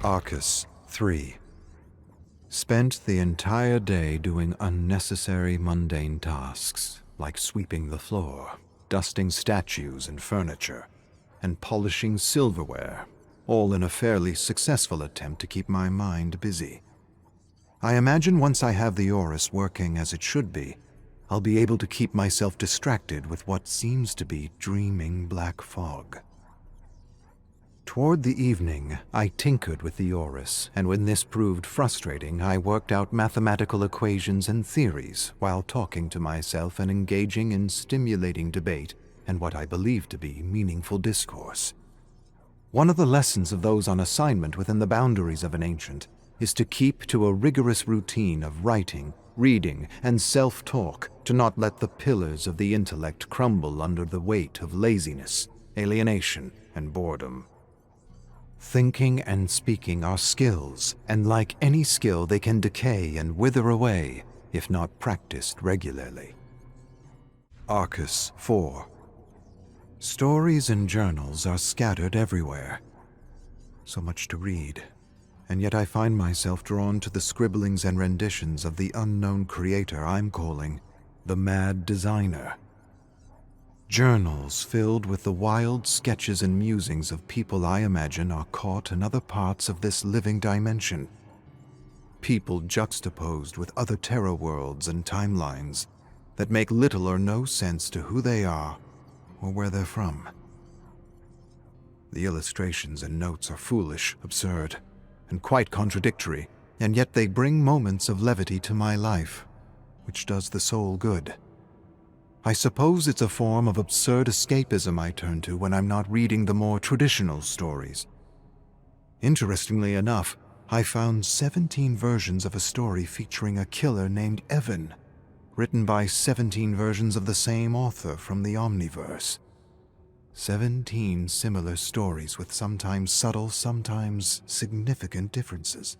Arcus 3. Spent the entire day doing unnecessary mundane tasks, like sweeping the floor, dusting statues and furniture, and polishing silverware, all in a fairly successful attempt to keep my mind busy. I imagine once I have the Orus working as it should be, I'll be able to keep myself distracted with what seems to be dreaming black fog. Toward the evening, I tinkered with the Orus, and when this proved frustrating, I worked out mathematical equations and theories while talking to myself and engaging in stimulating debate and what I believe to be meaningful discourse. One of the lessons of those on assignment within the boundaries of an ancient is to keep to a rigorous routine of writing, reading, and self-talk to not let the pillars of the intellect crumble under the weight of laziness, alienation, and boredom. Thinking and speaking are skills, and like any skill, they can decay and wither away if not practiced regularly. Arcus 4. Stories and journals are scattered everywhere. So much to read, and yet I find myself drawn to the scribblings and renditions of the unknown creator I'm calling the Mad Designer. Journals filled with the wild sketches and musings of people I imagine are caught in other parts of this living dimension. People juxtaposed with other terror worlds and timelines that make little or no sense to who they are or where they're from. The illustrations and notes are foolish, absurd, and quite contradictory, and yet they bring moments of levity to my life, which does the soul good. I suppose it's a form of absurd escapism I turn to when I'm not reading the more traditional stories. Interestingly enough, I found 17 versions of a story featuring a killer named Evan, written by 17 versions of the same author from the Omniverse. 17 similar stories with sometimes subtle, sometimes significant differences.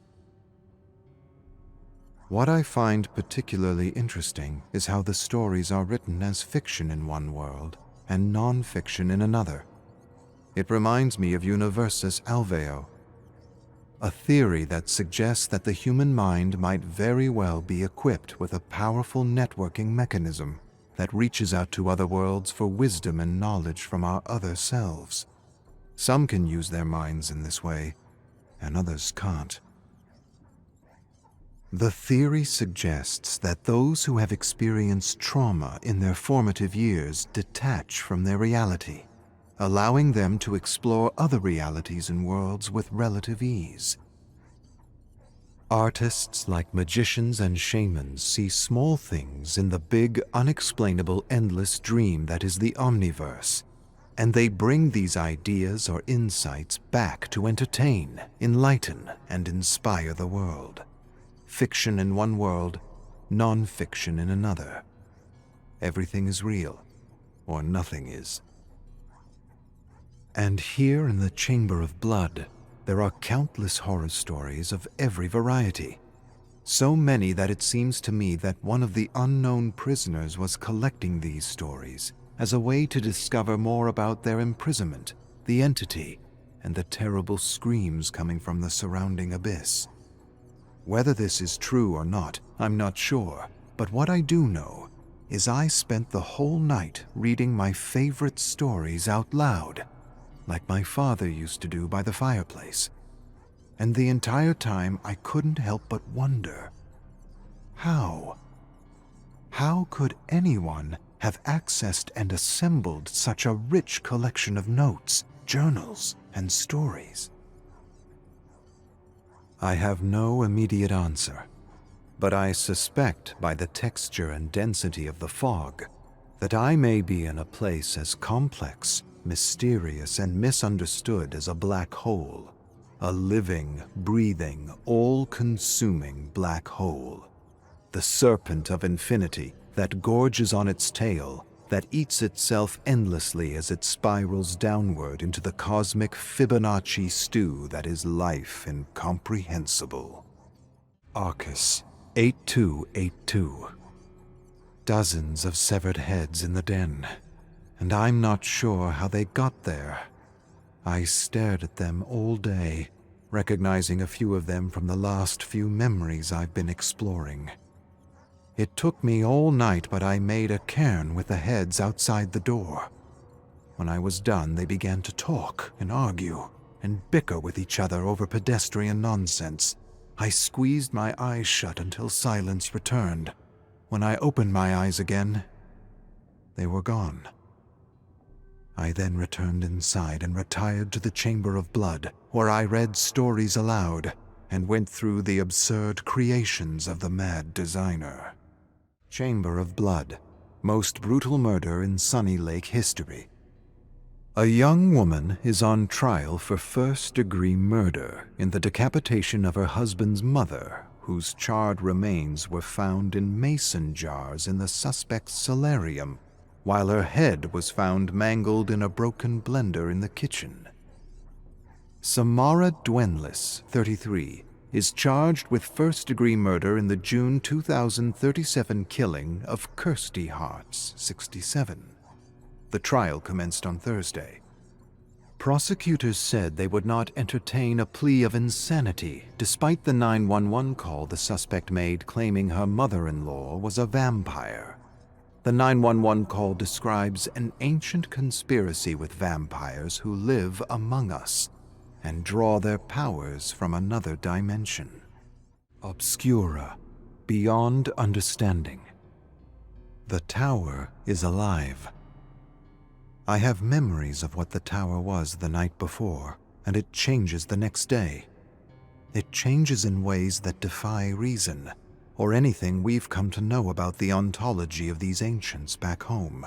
What I find particularly interesting is how the stories are written as fiction in one world and non-fiction in another. It reminds me of Universus Alveo, a theory that suggests that the human mind might very well be equipped with a powerful networking mechanism that reaches out to other worlds for wisdom and knowledge from our other selves. Some can use their minds in this way, and others can't. The theory suggests that those who have experienced trauma in their formative years detach from their reality, allowing them to explore other realities and worlds with relative ease. Artists like magicians and shamans see small things in the big, unexplainable, endless dream that is the Omniverse, and they bring these ideas or insights back to entertain, enlighten, and inspire the world. Fiction in one world, non-fiction in another. Everything is real, or nothing is. And here in the Chamber of Blood, there are countless horror stories of every variety. So many that it seems to me that one of the unknown prisoners was collecting these stories as a way to discover more about their imprisonment, the entity, and the terrible screams coming from the surrounding abyss. Whether this is true or not, I'm not sure, but what I do know is I spent the whole night reading my favorite stories out loud, like my father used to do by the fireplace. And the entire time I couldn't help but wonder, how could anyone have accessed and assembled such a rich collection of notes, journals, and stories? I have no immediate answer, but I suspect by the texture and density of the fog that I may be in a place as complex, mysterious, and misunderstood as a black hole, a living, breathing, all-consuming black hole, the serpent of infinity that gorges on its tail, that eats itself endlessly as it spirals downward into the cosmic Fibonacci stew that is life incomprehensible. Arcus 8282. Dozens of severed heads in the den, and I'm not sure how they got there. I stared at them all day, recognizing a few of them from the last few memories I've been exploring. It took me all night, but I made a cairn with the heads outside the door. When I was done, they began to talk and argue and bicker with each other over pedestrian nonsense. I squeezed my eyes shut until silence returned. When I opened my eyes again, they were gone. I then returned inside and retired to the Chamber of Blood, where I read stories aloud and went through the absurd creations of the mad designer. Chamber of Blood, most brutal murder in Sunny Lake history. A young woman is on trial for first-degree murder in the decapitation of her husband's mother, whose charred remains were found in mason jars in the suspect's solarium, while her head was found mangled in a broken blender in the kitchen. Samara Dwenlis, 33, is charged with first-degree murder in the June 2037 killing of Kirsty Hartz, 67. The trial commenced on Thursday. Prosecutors said they would not entertain a plea of insanity, despite the 911 call the suspect made claiming her mother-in-law was a vampire. The 911 call describes an ancient conspiracy with vampires who live among us and draw their powers from another dimension. Obscura, beyond understanding. The tower is alive. I have memories of what the tower was the night before, and it changes the next day. It changes in ways that defy reason, or anything we've come to know about the ontology of these ancients back home.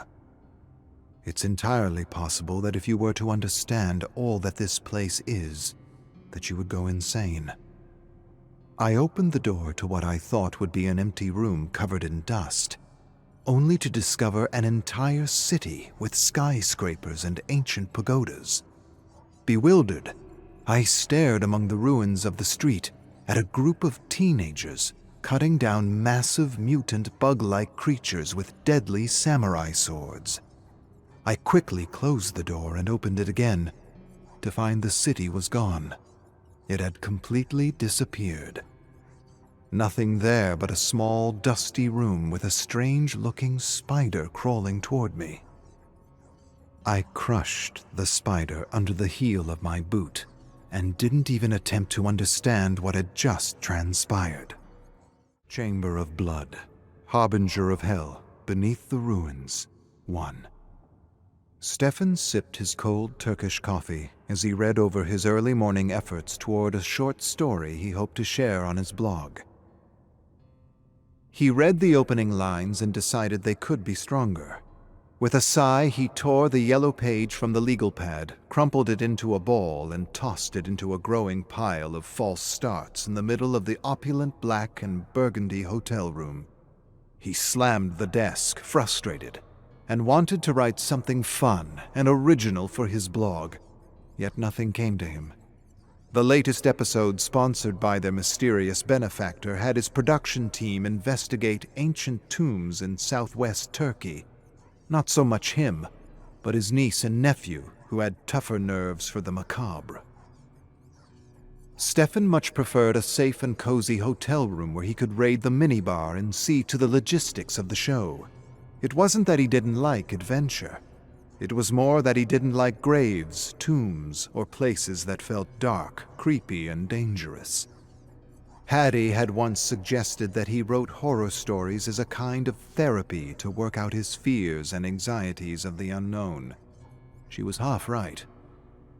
It's entirely possible that if you were to understand all that this place is, that you would go insane. I opened the door to what I thought would be an empty room covered in dust, only to discover an entire city with skyscrapers and ancient pagodas. Bewildered, I stared among the ruins of the street at a group of teenagers cutting down massive mutant bug-like creatures with deadly samurai swords. I quickly closed the door and opened it again to find the city was gone. It had completely disappeared. Nothing there but a small, dusty room with a strange-looking spider crawling toward me. I crushed the spider under the heel of my boot and didn't even attempt to understand what had just transpired. Chamber of Blood, Harbinger of Hell, Beneath the Ruins, 1. Stefan sipped his cold Turkish coffee as he read over his early morning efforts toward a short story he hoped to share on his blog. He read the opening lines and decided they could be stronger. With a sigh, he tore the yellow page from the legal pad, crumpled it into a ball, and tossed it into a growing pile of false starts in the middle of the opulent black and burgundy hotel room. He slammed the desk, frustrated, and wanted to write something fun and original for his blog, yet nothing came to him. The latest episode, sponsored by their mysterious benefactor, had his production team investigate ancient tombs in southwest Turkey. Not so much him, but his niece and nephew, who had tougher nerves for the macabre. Stefan much preferred a safe and cozy hotel room where he could raid the minibar and see to the logistics of the show. It wasn't that he didn't like adventure. It was more that he didn't like graves, tombs, or places that felt dark, creepy, and dangerous. Hattie had once suggested that he wrote horror stories as a kind of therapy to work out his fears and anxieties of the unknown. She was half right.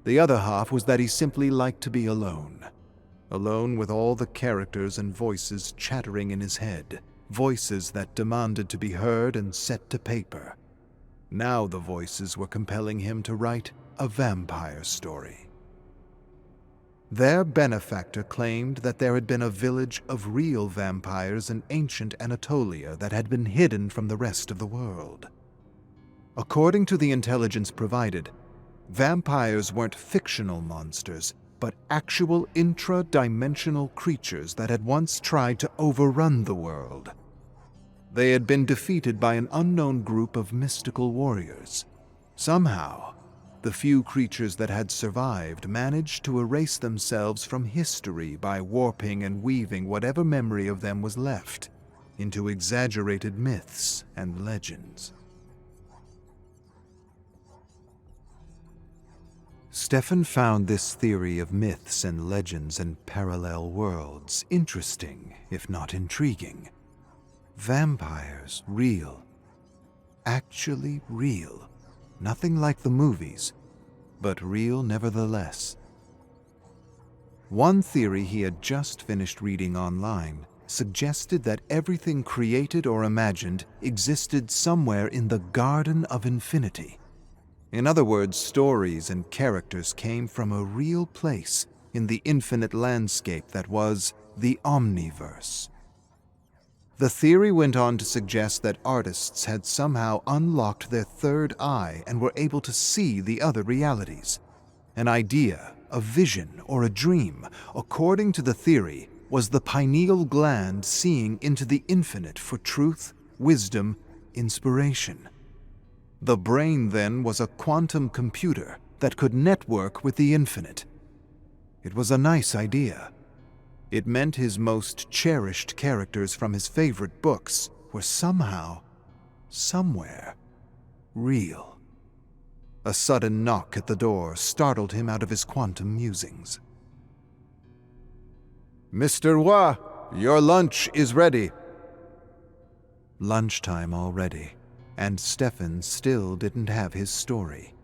The other half was that he simply liked to be alone. Alone with all the characters and voices chattering in his head. Voices that demanded to be heard and set to paper. Now the voices were compelling him to write a vampire story. Their benefactor claimed that there had been a village of real vampires in ancient Anatolia that had been hidden from the rest of the world. According to the intelligence provided, vampires weren't fictional monsters, but actual intra-dimensional creatures that had once tried to overrun the world. They had been defeated by an unknown group of mystical warriors. Somehow, The few creatures that had survived managed to erase themselves from history by warping and weaving whatever memory of them was left into exaggerated myths and legends. Stefan found this theory of myths and legends and parallel worlds interesting, if not intriguing. Vampires real. Actually real. Nothing like the movies, but real nevertheless. One theory he had just finished reading online suggested that everything created or imagined existed somewhere in the Garden of Infinity. In other words, stories and characters came from a real place in the infinite landscape that was the Omniverse. The theory went on to suggest that artists had somehow unlocked their third eye and were able to see the other realities. An idea, a vision, or a dream, according to the theory, was the pineal gland seeing into the infinite for truth, wisdom, inspiration. The brain, then, was a quantum computer that could network with the infinite. It was a nice idea. It meant his most cherished characters from his favorite books were somehow, somewhere, real. A sudden knock at the door startled him out of his quantum musings. "Mr. Wa, your lunch is ready." Lunchtime already, and Stefan still didn't have his story.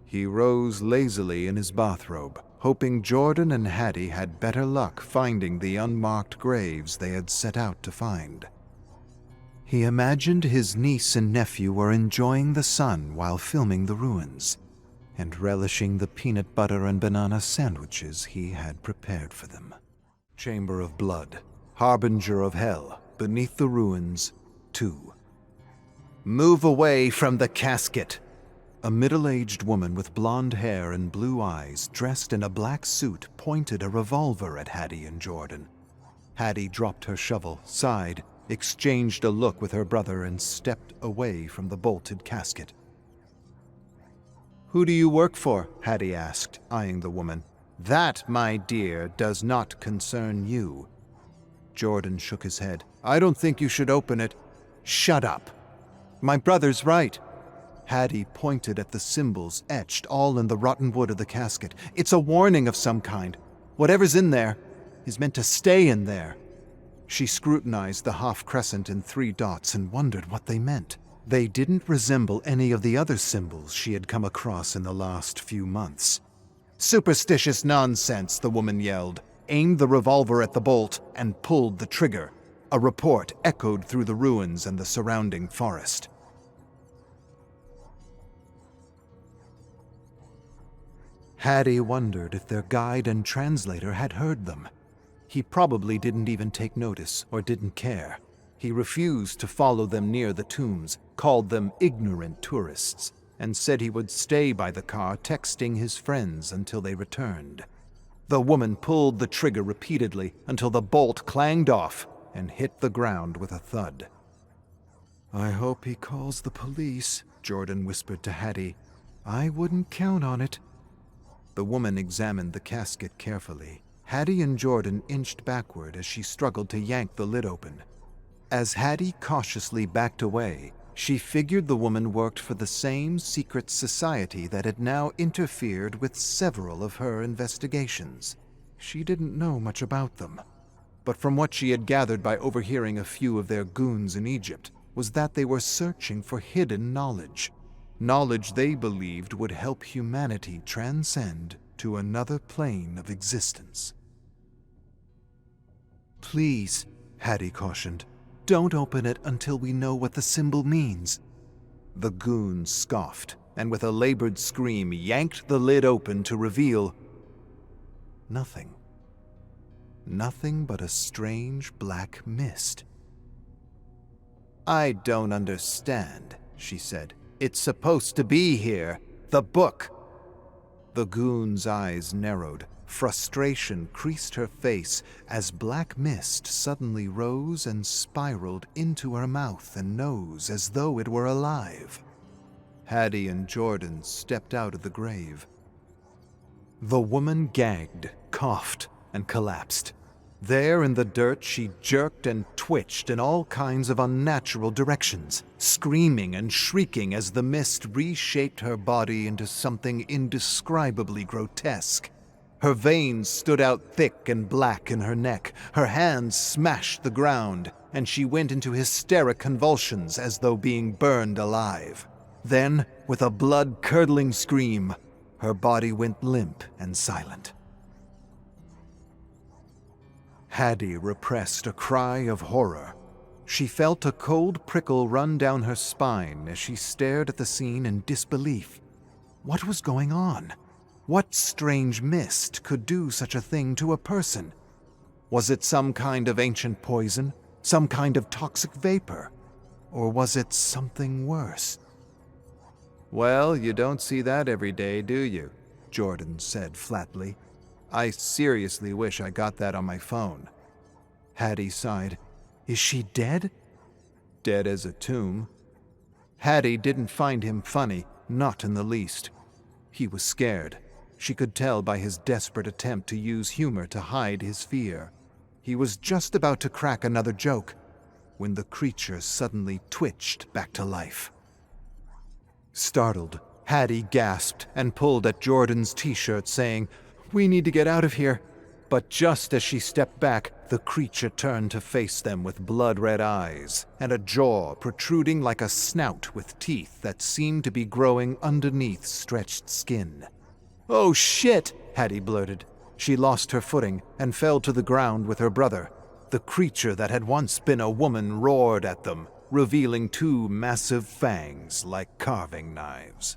He rose lazily in his bathrobe, hoping Jordan and Hattie had better luck finding the unmarked graves they had set out to find. He imagined his niece and nephew were enjoying the sun while filming the ruins, and relishing the peanut butter and banana sandwiches he had prepared for them. Chamber of Blood, Harbinger of Hell, beneath the ruins, 2. "Move away from the casket!" A middle-aged woman with blonde hair and blue eyes, dressed in a black suit, pointed a revolver at Hattie and Jordan. Hattie dropped her shovel, sighed, exchanged a look with her brother, and stepped away from the bolted casket. "Who do you work for?" Hattie asked, eyeing the woman. "That, my dear, does not concern you." Jordan shook his head. "I don't think you should open it." "Shut up. My brother's right." Hattie pointed at the symbols etched all in the rotten wood of the casket. "It's a warning of some kind. Whatever's in there is meant to stay in there." She scrutinized the half-crescent and 3 dots and wondered what they meant. They didn't resemble any of the other symbols she had come across in the last few months. "Superstitious nonsense," the woman yelled, aimed the revolver at the bolt, and pulled the trigger. A report echoed through the ruins and the surrounding forest. Hattie wondered if their guide and translator had heard them. He probably didn't even take notice or didn't care. He refused to follow them near the tombs, called them ignorant tourists, and said he would stay by the car texting his friends until they returned. The woman pulled the trigger repeatedly until the bolt clanged off and hit the ground with a thud. "I hope he calls the police," Jordan whispered to Hattie. "I wouldn't count on it." The woman examined the casket carefully. Hattie and Jordan inched backward as she struggled to yank the lid open. As Hattie cautiously backed away, she figured the woman worked for the same secret society that had now interfered with several of her investigations. She didn't know much about them, but from what she had gathered by overhearing a few of their goons in Egypt was that they were searching for hidden knowledge. Knowledge they believed would help humanity transcend to another plane of existence. "Please," Hattie cautioned, "don't open it until we know what the symbol means." The goon scoffed, and with a labored scream yanked the lid open to reveal nothing. Nothing but a strange black mist. "I don't understand," she said. "It's supposed to be here. The book." The goon's eyes narrowed. Frustration creased her face as black mist suddenly rose and spiraled into her mouth and nose as though it were alive. Hattie and Jordan stepped out of the grave. The woman gagged, coughed, and collapsed. There in the dirt, she jerked and twitched in all kinds of unnatural directions, screaming and shrieking as the mist reshaped her body into something indescribably grotesque. Her veins stood out thick and black in her neck, her hands smashed the ground, and she went into hysteric convulsions as though being burned alive. Then, with a blood-curdling scream, her body went limp and silent. Hattie repressed a cry of horror. She felt a cold prickle run down her spine as she stared at the scene in disbelief. What was going on? What strange mist could do such a thing to a person? Was it some kind of ancient poison? Some kind of toxic vapor? Or was it something worse? "Well, you don't see that every day, do you?" Jordan said flatly. "I seriously wish I got that on my phone." Hattie sighed. "Is she dead?" "Dead as a tomb." Hattie didn't find him funny, not in the least. He was scared. She could tell by his desperate attempt to use humor to hide his fear. He was just about to crack another joke when the creature suddenly twitched back to life. Startled, Hattie gasped and pulled at Jordan's t-shirt, saying, "We need to get out of here." But just as she stepped back, the creature turned to face them with blood-red eyes and a jaw protruding like a snout with teeth that seemed to be growing underneath stretched skin. "Oh shit!" Hattie blurted. She lost her footing and fell to the ground with her brother. The creature that had once been a woman roared at them, revealing two massive fangs like carving knives.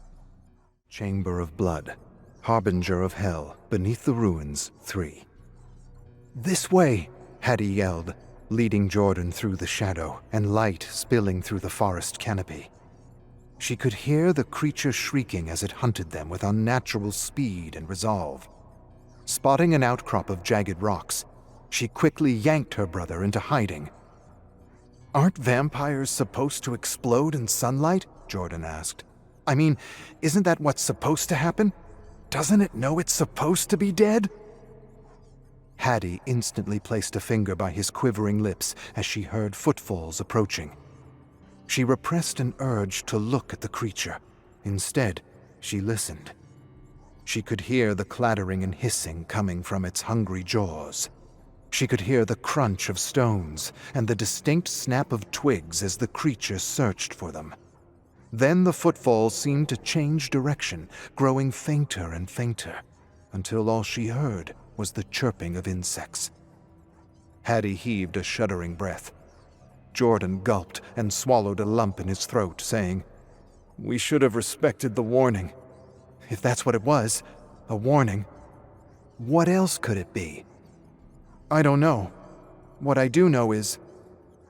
Chamber of Blood, Harbinger of Hell, Beneath the Ruins, 3. "This way!" Hattie yelled, leading Jordan through the shadow and light spilling through the forest canopy. She could hear the creature shrieking as it hunted them with unnatural speed and resolve. Spotting an outcrop of jagged rocks, she quickly yanked her brother into hiding. "Aren't vampires supposed to explode in sunlight?" Jordan asked. "I mean, isn't that what's supposed to happen? Doesn't it know it's supposed to be dead?" Hattie instantly placed a finger by his quivering lips as she heard footfalls approaching. She repressed an urge to look at the creature. Instead, she listened. She could hear the clattering and hissing coming from its hungry jaws. She could hear the crunch of stones and the distinct snap of twigs as the creature searched for them. Then the footfalls seemed to change direction, growing fainter and fainter, until all she heard was the chirping of insects. Hattie heaved a shuddering breath. Jordan gulped and swallowed a lump in his throat, saying, "We should have respected the warning." If that's what it was, a warning, what else could it be? "I don't know. What I do know is,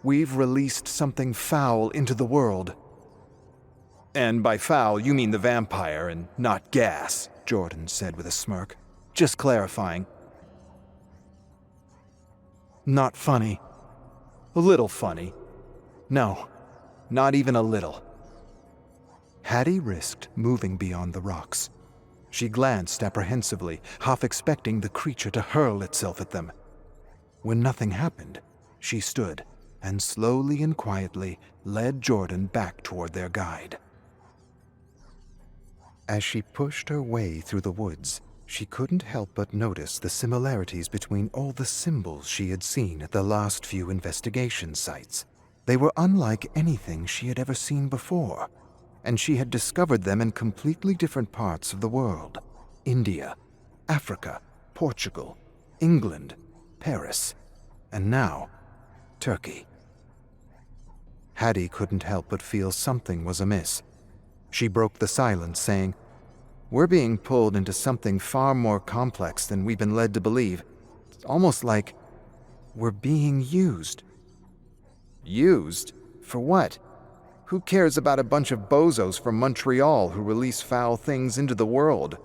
we've released something foul into the world." "And by foul, you mean the vampire and not gas," Jordan said with a smirk. "Just clarifying." "Not funny." "A little funny." "No, not even a little." Hattie risked moving beyond the rocks. She glanced apprehensively, half expecting the creature to hurl itself at them. When nothing happened, she stood and slowly and quietly led Jordan back toward their guide. As she pushed her way through the woods, she couldn't help but notice the similarities between all the symbols she had seen at the last few investigation sites. They were unlike anything she had ever seen before, and she had discovered them in completely different parts of the world. India, Africa, Portugal, England, Paris, and now, Turkey. Hattie couldn't help but feel something was amiss. She broke the silence, saying, "We're being pulled into something far more complex than we've been led to believe. It's almost like we're being used." "Used? For what? Who cares about a bunch of bozos from Montreal who release foul things into the world?"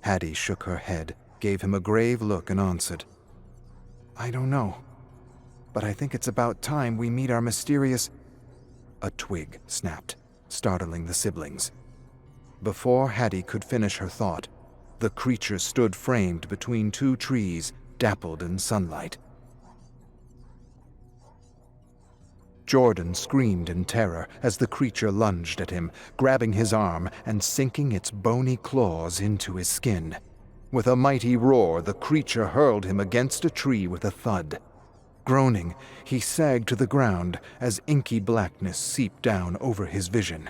Hattie shook her head, gave him a grave look, and answered, "I don't know. But I think it's about time we meet our mysterious—" A twig snapped, startling the siblings. Before Hattie could finish her thought, the creature stood framed between two trees, dappled in sunlight. Jordan screamed in terror as the creature lunged at him, grabbing his arm and sinking its bony claws into his skin. With a mighty roar, the creature hurled him against a tree with a thud. Groaning, he sagged to the ground as inky blackness seeped down over his vision.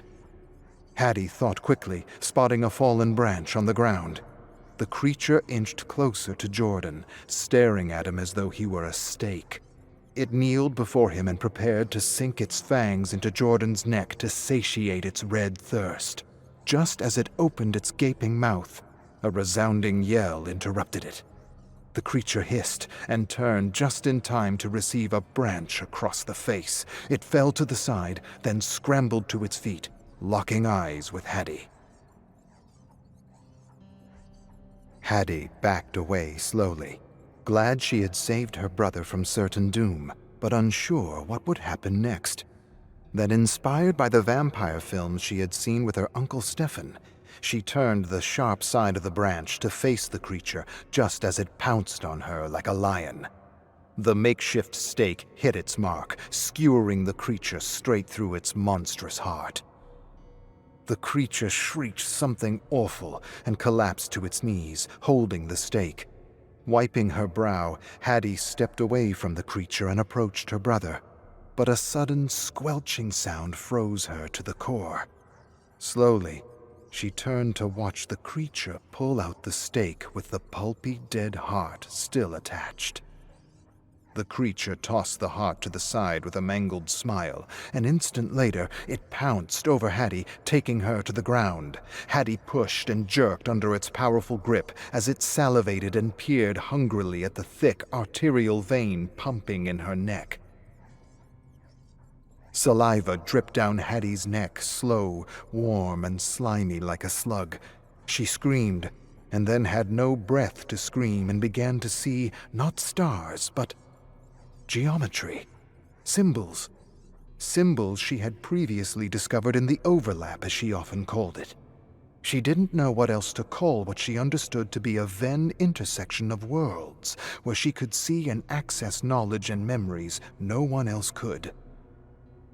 Hattie thought quickly, spotting a fallen branch on the ground. The creature inched closer to Jordan, staring at him as though he were a steak. It kneeled before him and prepared to sink its fangs into Jordan's neck to satiate its red thirst. Just as it opened its gaping mouth, a resounding yell interrupted it. The creature hissed and turned just in time to receive a branch across the face. It fell to the side, then scrambled to its feet, locking eyes with Hattie. Hattie backed away slowly, glad she had saved her brother from certain doom, but unsure what would happen next. Then, inspired by the vampire films she had seen with her Uncle Stefan, she turned the sharp side of the branch to face the creature just as it pounced on her like a lion. The makeshift stake hit its mark, skewering the creature straight through its monstrous heart. The creature shrieked something awful and collapsed to its knees, holding the stake. Wiping her brow, Hattie stepped away from the creature and approached her brother. But a sudden squelching sound froze her to the core. Slowly, she turned to watch the creature pull out the stake with the pulpy dead heart still attached. The creature tossed the heart to the side with a mangled smile. An instant later, it pounced over Hattie, taking her to the ground. Hattie pushed and jerked under its powerful grip as it salivated and peered hungrily at the thick arterial vein pumping in her neck. Saliva dripped down Hattie's neck, slow, warm, and slimy like a slug. She screamed, and then had no breath to scream and began to see not stars, but geometry. Symbols. Symbols she had previously discovered in the overlap, as she often called it. She didn't know what else to call what she understood to be a Venn intersection of worlds, where she could see and access knowledge and memories no one else could.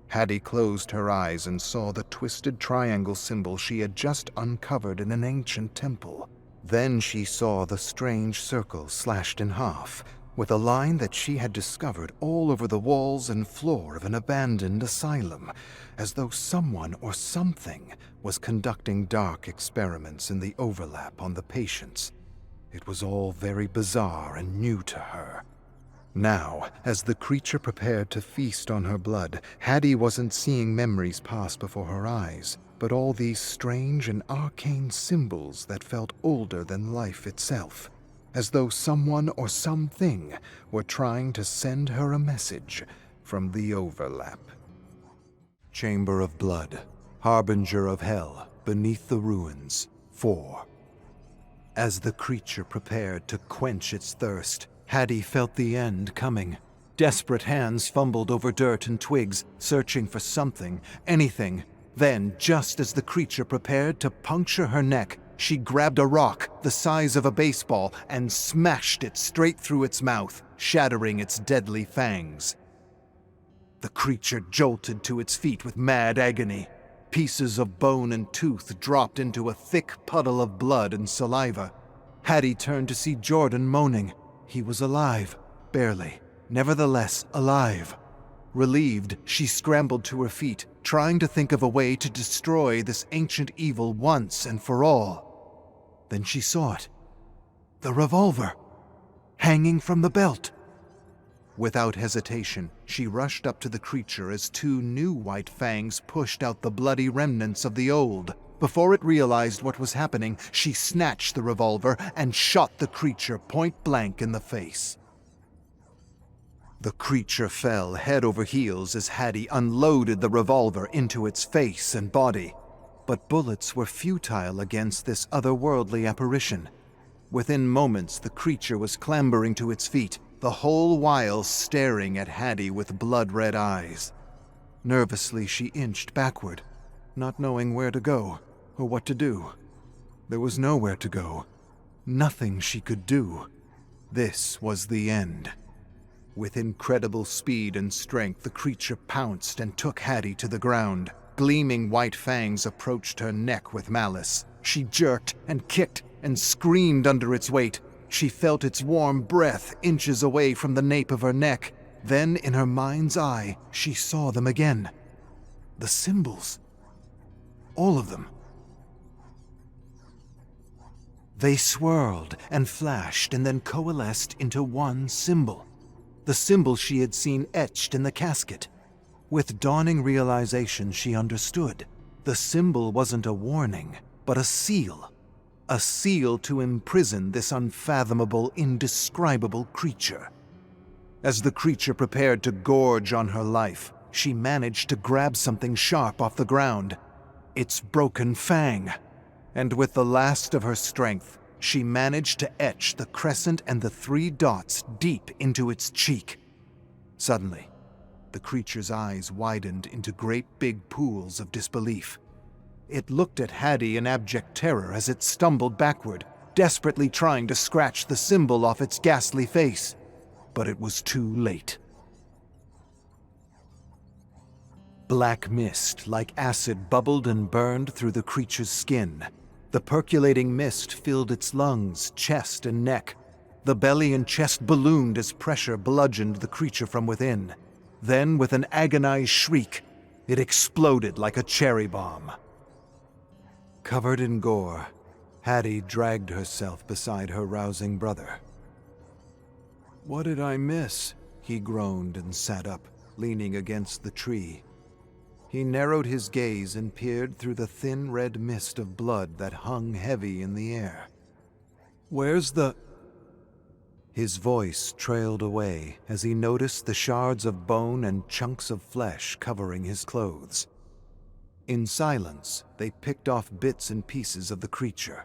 Hattie closed her eyes and saw the twisted triangle symbol she had just uncovered in an ancient temple. Then she saw the strange circle slashed in half, with a line that she had discovered all over the walls and floor of an abandoned asylum, as though someone or something was conducting dark experiments in the overlap on the patients. It was all very bizarre and new to her. Now, as the creature prepared to feast on her blood, Hattie wasn't seeing memories pass before her eyes, but all these strange and arcane symbols that felt older than life itself, as though someone or something were trying to send her a message from the overlap. Chamber of Blood, Harbinger of Hell, beneath the ruins, 4. As the creature prepared to quench its thirst, Hattie felt the end coming. Desperate hands fumbled over dirt and twigs, searching for something, anything. Then, just as the creature prepared to puncture her neck, she grabbed a rock the size of a baseball and smashed it straight through its mouth, shattering its deadly fangs. The creature jolted to its feet with mad agony. Pieces of bone and tooth dropped into a thick puddle of blood and saliva. Hattie turned to see Jordan moaning. He was alive, barely, nevertheless alive. Relieved, she scrambled to her feet, trying to think of a way to destroy this ancient evil once and for all. Then she saw it. The revolver, hanging from the belt. Without hesitation, she rushed up to the creature as two new white fangs pushed out the bloody remnants of the old. Before it realized what was happening, she snatched the revolver and shot the creature point blank in the face. The creature fell head over heels as Hattie unloaded the revolver into its face and body. But bullets were futile against this otherworldly apparition. Within moments, the creature was clambering to its feet, the whole while staring at Hattie with blood-red eyes. Nervously, she inched backward, not knowing where to go or what to do. There was nowhere to go. Nothing she could do. This was the end. With incredible speed and strength, the creature pounced and took Hattie to the ground. Gleaming white fangs approached her neck with malice. She jerked and kicked and screamed under its weight. She felt its warm breath inches away from the nape of her neck. Then, in her mind's eye, she saw them again. The symbols. All of them. They swirled and flashed and then coalesced into one symbol. The symbol she had seen etched in the casket. With dawning realization, she understood. The symbol wasn't a warning, but a seal. A seal to imprison this unfathomable, indescribable creature. As the creature prepared to gorge on her life, she managed to grab something sharp off the ground. Its broken fang. And with the last of her strength, she managed to etch the crescent and the 3 dots deep into its cheek. Suddenly, the creature's eyes widened into great big pools of disbelief. It looked at Hattie in abject terror as it stumbled backward, desperately trying to scratch the symbol off its ghastly face. But it was too late. Black mist, like acid, bubbled and burned through the creature's skin. The percolating mist filled its lungs, chest, and neck. The belly and chest ballooned as pressure bludgeoned the creature from within. Then, with an agonized shriek, it exploded like a cherry bomb. Covered in gore, Hattie dragged herself beside her rousing brother. "What did I miss?" he groaned and sat up, leaning against the tree. He narrowed his gaze and peered through the thin red mist of blood that hung heavy in the air. "Where's the—" His voice trailed away as he noticed the shards of bone and chunks of flesh covering his clothes. In silence, they picked off bits and pieces of the creature.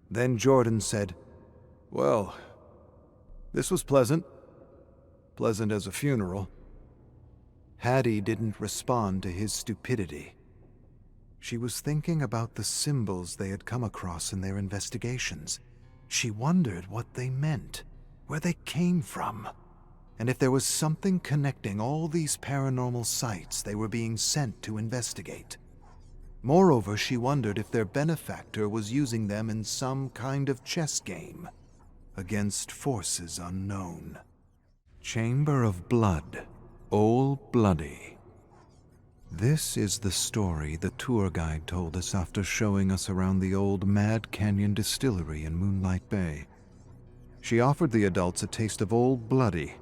Then Jordan said, "Well, this was pleasant. Pleasant as a funeral." Hattie didn't respond to his stupidity. She was thinking about the symbols they had come across in their investigations. She wondered what they meant, where they came from, and if there was something connecting all these paranormal sites they were being sent to investigate. Moreover, she wondered if their benefactor was using them in some kind of chess game against forces unknown. Chamber of Blood. Old Bloody. This is the story the tour guide told us after showing us around the old Mad Canyon distillery in Moonlight Bay. She offered the adults a taste of Old Bloody,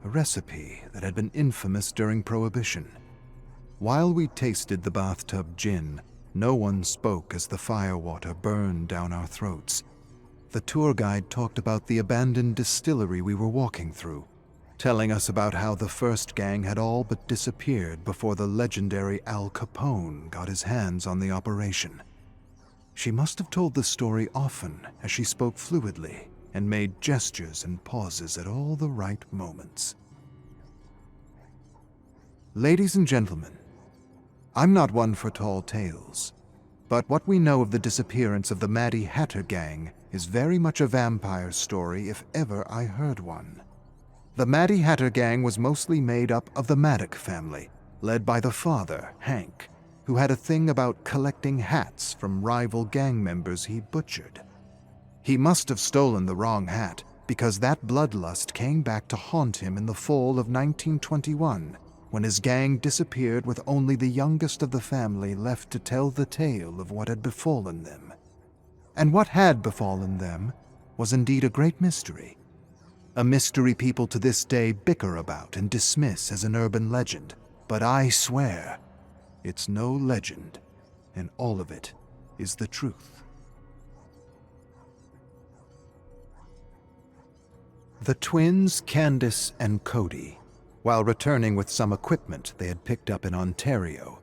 a recipe that had been infamous during Prohibition. While we tasted the bathtub gin, no one spoke as the firewater burned down our throats. The tour guide talked about the abandoned distillery we were walking through, telling us about how the first gang had all but disappeared before the legendary Al Capone got his hands on the operation. She must have told the story often as she spoke fluidly and made gestures and pauses at all the right moments. Ladies and gentlemen, I'm not one for tall tales, but what we know of the disappearance of the Maddie Hatter gang is very much a vampire story if ever I heard one. The Maddie Hatter gang was mostly made up of the Maddock family, led by the father, Hank, who had a thing about collecting hats from rival gang members he butchered. He must have stolen the wrong hat, because that bloodlust came back to haunt him in the fall of 1921, when his gang disappeared with only the youngest of the family left to tell the tale of what had befallen them. And what had befallen them was indeed a great mystery. A mystery people to this day bicker about and dismiss as an urban legend, but I swear, it's no legend, and all of it is the truth. The twins, Candace and Cody, while returning with some equipment they had picked up in Ontario,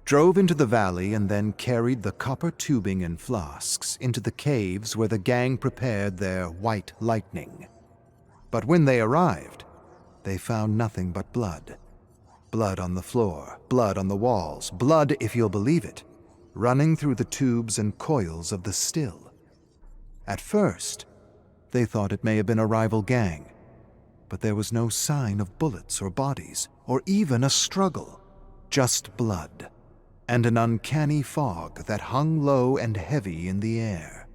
drove into the valley and then carried the copper tubing and flasks into the caves where the gang prepared their white lightning. But when they arrived, they found nothing but blood. Blood on the floor, blood on the walls, blood, if you'll believe it, running through the tubes and coils of the still. At first, they thought it may have been a rival gang, but there was no sign of bullets or bodies, or even a struggle, just blood, and an uncanny fog that hung low and heavy in the air.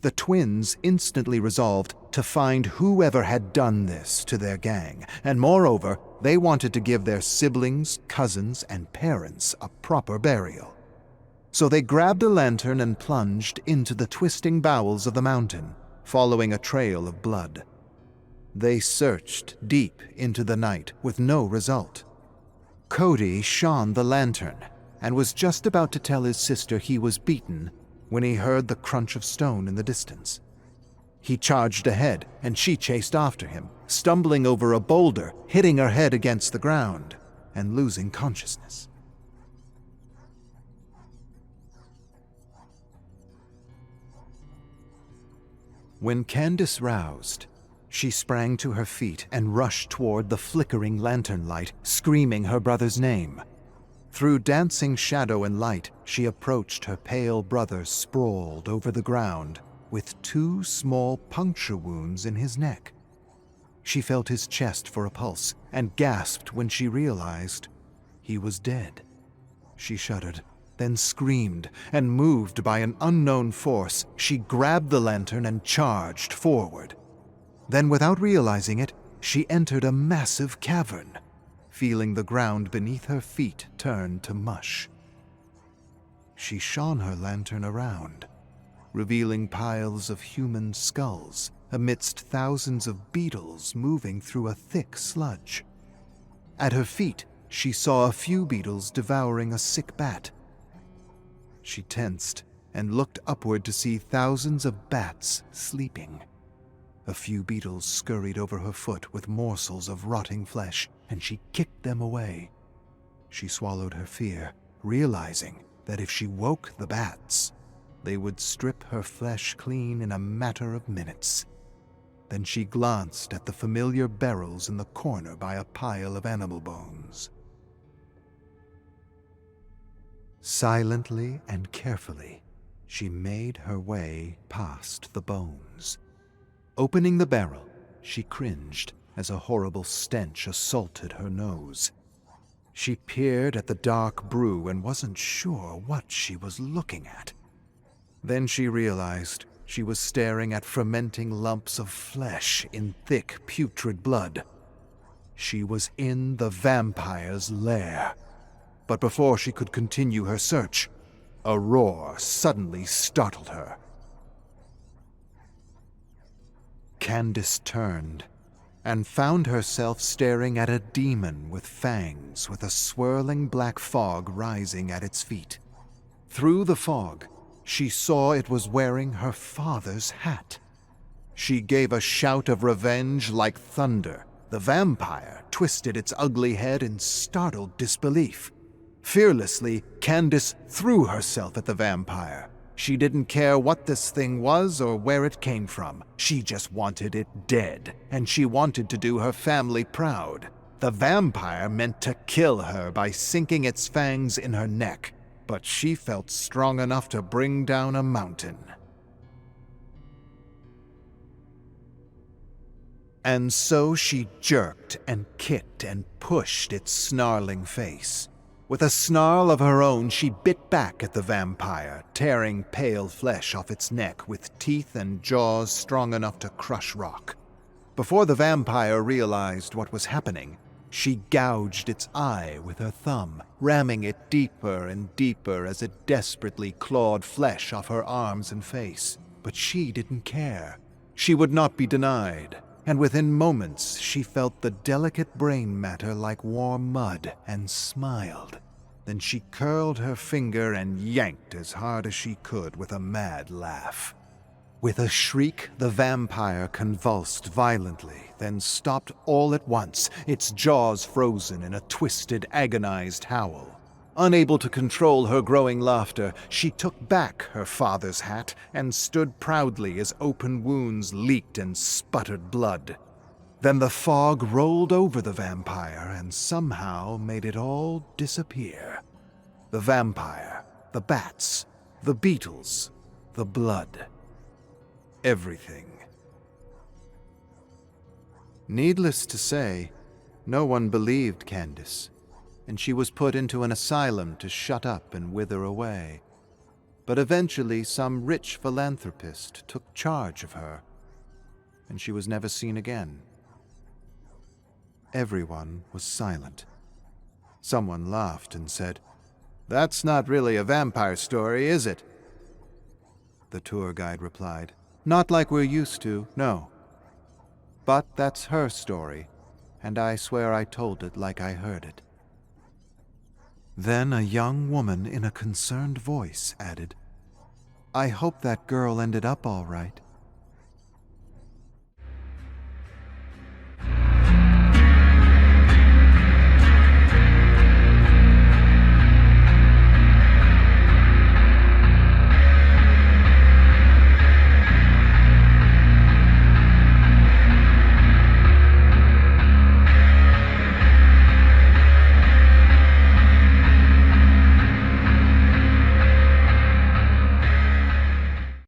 The twins instantly resolved to find whoever had done this to their gang, and moreover, they wanted to give their siblings, cousins, and parents a proper burial. So they grabbed a lantern and plunged into the twisting bowels of the mountain, following a trail of blood. They searched deep into the night with no result. Cody shone the lantern and was just about to tell his sister he was beaten when he heard the crunch of stone in the distance. He charged ahead, and she chased after him, stumbling over a boulder, hitting her head against the ground, and losing consciousness. When Candace roused, she sprang to her feet and rushed toward the flickering lantern light, screaming her brother's name. Through dancing shadow and light, she approached her pale brother sprawled over the ground with 2 small puncture wounds in his neck. She felt his chest for a pulse and gasped when she realized he was dead. She shuddered, then screamed, and moved by an unknown force, she grabbed the lantern and charged forward. Then, without realizing it, she entered a massive cavern, feeling the ground beneath her feet turn to mush. She shone her lantern around, revealing piles of human skulls amidst thousands of beetles moving through a thick sludge. At her feet, she saw a few beetles devouring a sick bat. She tensed and looked upward to see thousands of bats sleeping. A few beetles scurried over her foot with morsels of rotting flesh, and she kicked them away. She swallowed her fear, realizing that if she woke the bats, they would strip her flesh clean in a matter of minutes. Then she glanced at the familiar barrels in the corner by a pile of animal bones. Silently and carefully, she made her way past the bones. Opening the barrel, she cringed as a horrible stench assaulted her nose. She peered at the dark brew and wasn't sure what she was looking at. Then she realized she was staring at fermenting lumps of flesh in thick, putrid blood. She was in the vampire's lair. But before she could continue her search, a roar suddenly startled her. Candace turned and found herself staring at a demon with fangs, with a swirling black fog rising at its feet. Through the fog, she saw it was wearing her father's hat. She gave a shout of revenge like thunder. The vampire twisted its ugly head in startled disbelief. Fearlessly, Candace threw herself at the vampire. She didn't care what this thing was or where it came from. She just wanted it dead, and she wanted to do her family proud. The vampire meant to kill her by sinking its fangs in her neck, but she felt strong enough to bring down a mountain. And so she jerked and kicked and pushed its snarling face. With a snarl of her own, she bit back at the vampire, tearing pale flesh off its neck with teeth and jaws strong enough to crush rock. Before the vampire realized what was happening, she gouged its eye with her thumb, ramming it deeper and deeper as it desperately clawed flesh off her arms and face. But she didn't care. She would not be denied. And within moments she felt the delicate brain matter like warm mud and smiled. Then she curled her finger and yanked as hard as she could with a mad laugh. With a shriek, the vampire convulsed violently, then stopped all at once, its jaws frozen in a twisted, agonized howl. Unable to control her growing laughter, she took back her father's hat and stood proudly as open wounds leaked and sputtered blood. Then the fog rolled over the vampire and somehow made it all disappear. The vampire the bats, the beetles, the blood. Everything. Needless to say, no one believed Candace, and she was put into an asylum to shut up and wither away. But eventually some rich philanthropist took charge of her, and she was never seen again. Everyone was silent. Someone laughed and said, "That's not really a vampire story, is it?" The tour guide replied, "Not like we're used to, no. But that's her story, and I swear I told it like I heard it." Then a young woman in a concerned voice added, "I hope that girl ended up all right."